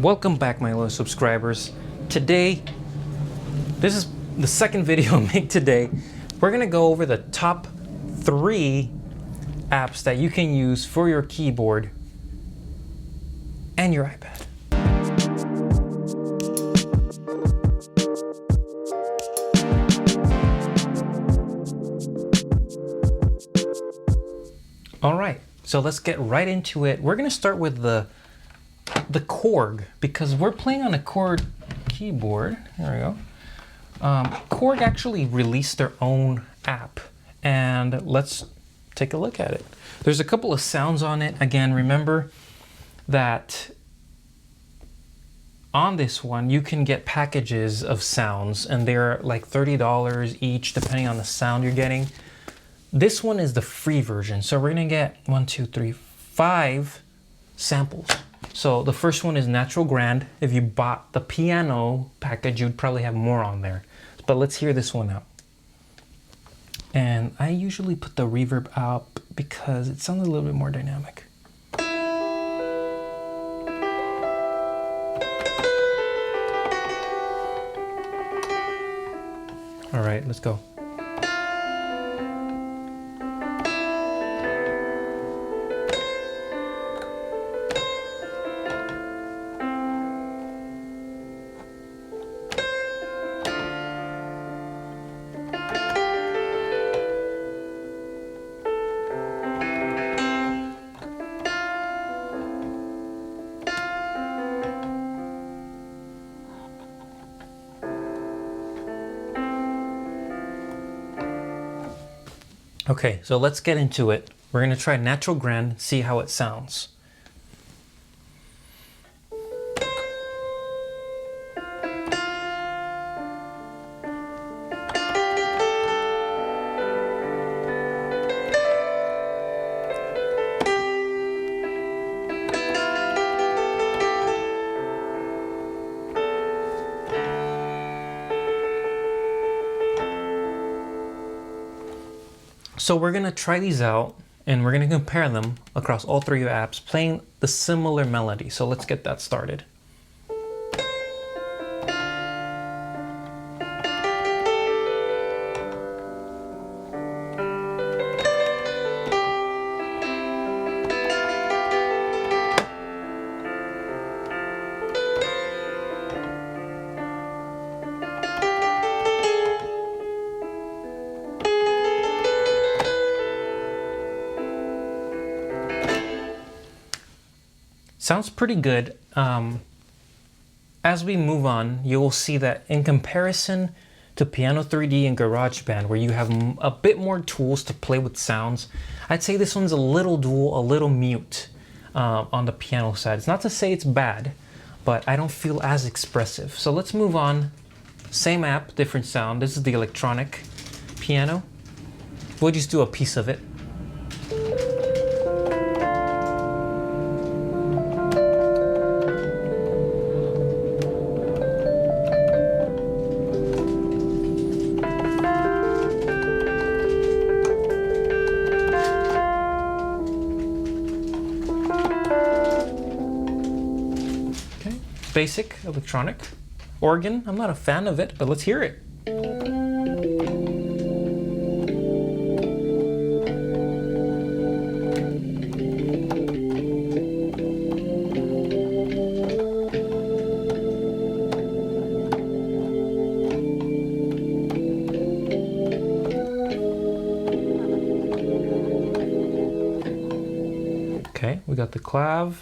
Welcome back, my loyal subscribers. Today, this is the second video I make today. We're gonna go over the top 3 apps that you can use for your keyboard and your iPad. All right, so let's get right into it. We're gonna start with the Korg, because we're playing on a Korg keyboard. There we go. Korg actually released their own app, and let's take a look at it. There's a couple of sounds on it. Again, remember that on this one you can get packages of sounds, and they're like $30 each depending on the sound you're getting. This one is the free version, so we're gonna get 5 samples. So the first one is Natural Grand. If you bought the piano package, you'd probably have more on there. But let's hear this one out. And I usually put the reverb up because it sounds a little bit more dynamic. All right, let's go. Okay, so let's get into it. We're gonna try Natural Grand, see how it sounds. So we're gonna try these out and we're gonna compare them across all 3 apps, playing the similar melody. So let's get that started. Sounds pretty good. As we move on, you will see that in comparison to Piano 3D and Garageband, where you have a bit more tools to play with sounds, I'd say this one's a little dull, a little mute on the piano side. It's not to say it's bad, but I don't feel as expressive. So let's move on. Same app, different sound. This is the electronic piano. We'll just do a piece of it. Basic electronic organ. I'm not a fan of it, but let's hear it. Okay, we got the clav.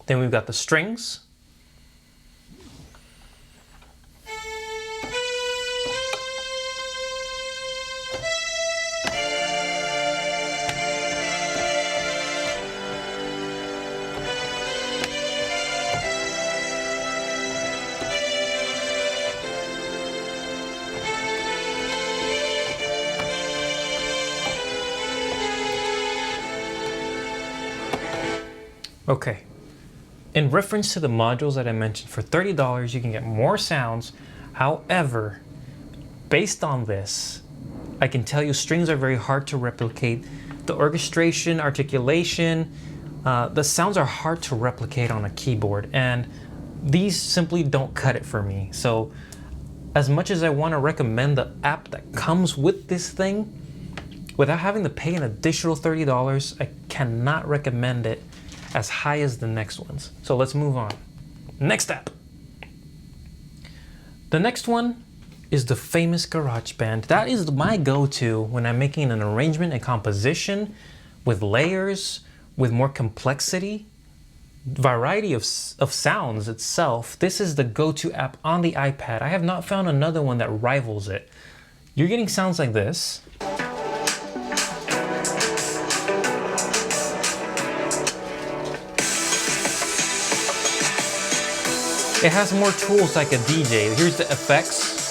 Then we've got the strings. Okay. In reference to the modules that I mentioned, for $30 you can get more sounds. However, based on this, I can tell you strings are very hard to replicate. The orchestration, articulation, the sounds are hard to replicate on a keyboard, and these simply don't cut it for me. So as much as I want to recommend the app that comes with this thing, without having to pay an additional $30, I cannot recommend it as high as the next ones. So let's move on. Next app. The next one is the famous Garageband. That is my go-to when I'm making an arrangement and composition with layers, with more complexity, variety of sounds itself. This is the go-to app on the iPad. I have not found another one that rivals it. You're getting sounds like this. It has more tools like a DJ. Here's the effects.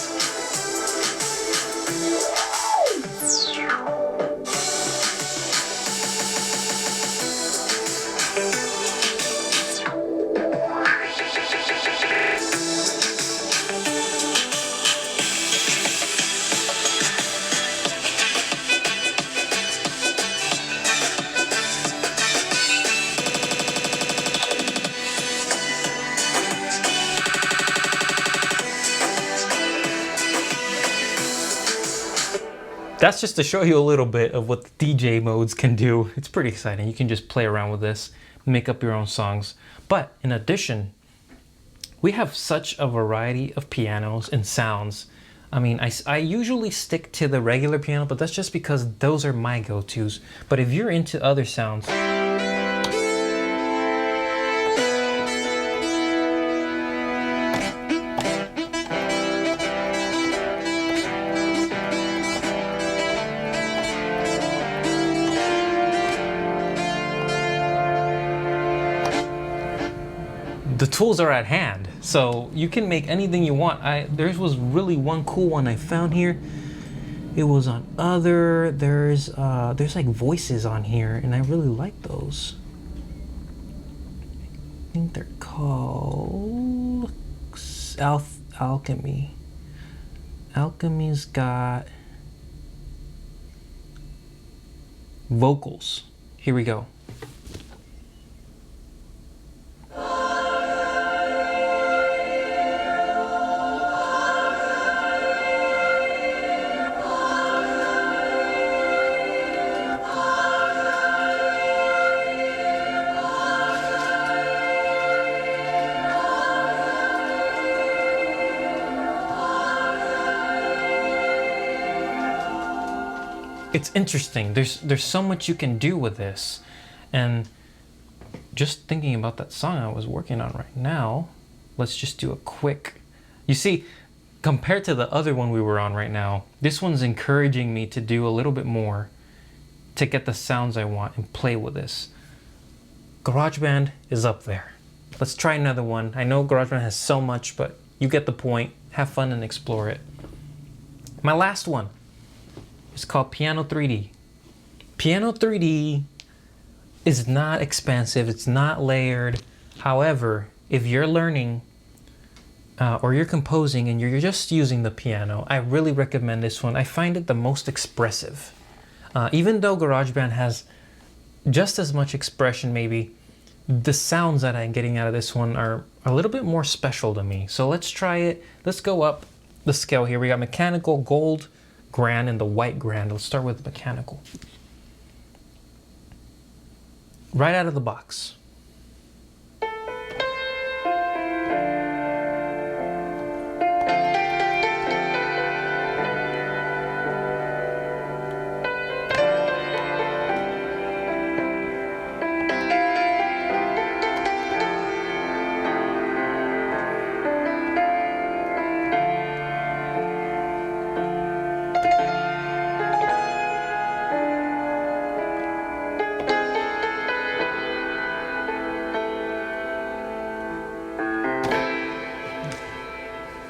That's just to show you a little bit of what the DJ modes can do. It's pretty exciting. You can just play around with this, make up your own songs. But in addition, we have such a variety of pianos and sounds. I mean, I usually stick to the regular piano, but that's just because those are my go-tos. But if you're into other sounds, the tools are at hand, so you can make anything you want. There was really one cool one I found here. It was on other. There's like voices on here, and I really like those. I think they're called Alchemy. Alchemy's got vocals. Here we go. It's interesting. There's so much you can do with this. And just thinking about that song I was working on right now, let's just do a quick. You see, compared to the other one we were on right now, this one's encouraging me to do a little bit more to get the sounds I want and play with this. Garageband is up there. Let's try another one. I know Garageband has so much, but you get the point. Have fun and explore it. My last one. It's called Piano 3D. Piano 3D is not expensive, it's not layered. However, if you're learning or you're composing and you're just using the piano, I really recommend this one. I find it the most expressive. Even though GarageBand has just as much expression maybe, the sounds that I'm getting out of this one are a little bit more special to me. So let's try it. Let's go up the scale here. We got mechanical, gold, grand, and the white grand. Let's start with mechanical. Right out of the box.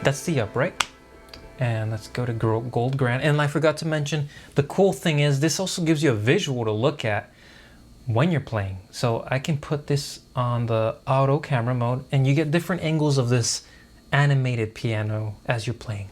That's the upright. And let's go to gold grand. And I forgot to mention, the cool thing is this also gives you a visual to look at when you're playing. So I can put this on the auto camera mode and you get different angles of this animated piano as you're playing.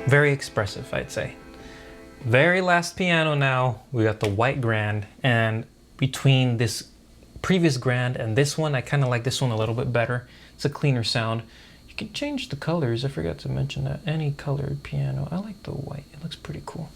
Very expressive, I'd say. Very last piano now, we got the white grand, and between this previous grand and this one, I kind of like this one a little bit better. It's a cleaner sound. You can change the colors, I forgot to mention that. Any colored piano, I like the white, it looks pretty cool.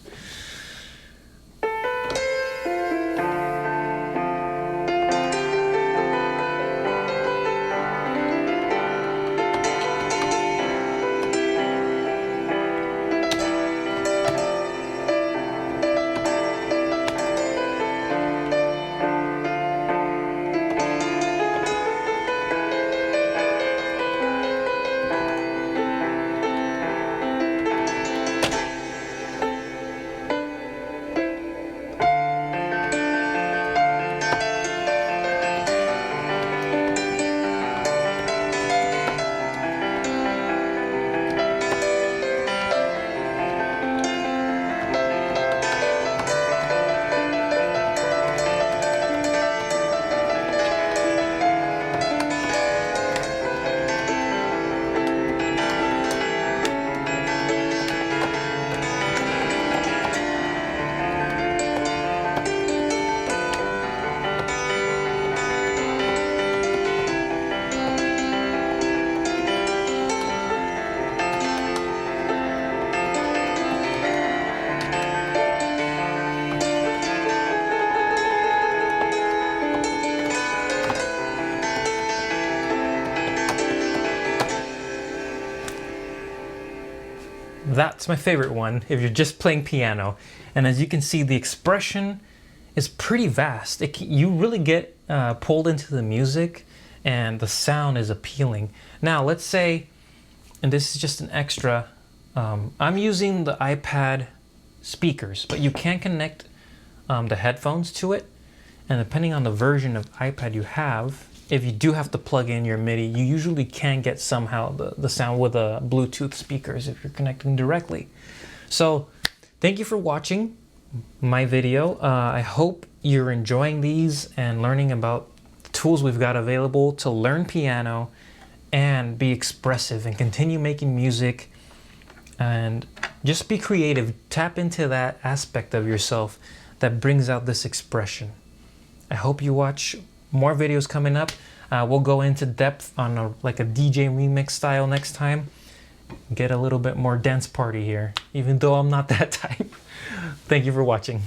That's my favorite one if you're just playing piano. And as you can see, the expression is pretty vast. You really get pulled into the music and the sound is appealing. Now let's say, and this is just an extra, I'm using the iPad speakers, but you can connect the headphones to it. And depending on the version of iPad you have, if you do have to plug in your MIDI, you usually can get somehow the sound with the Bluetooth speakers if you're connecting directly. So thank you for watching my video. I hope you're enjoying these and learning about the tools we've got available to learn piano and be expressive and continue making music and just be creative. Tap into that aspect of yourself that brings out this expression. I hope you watch more videos coming up. We'll go into depth on like a DJ remix style next time. Get a little bit more dance party here, even though I'm not that type. Thank you for watching.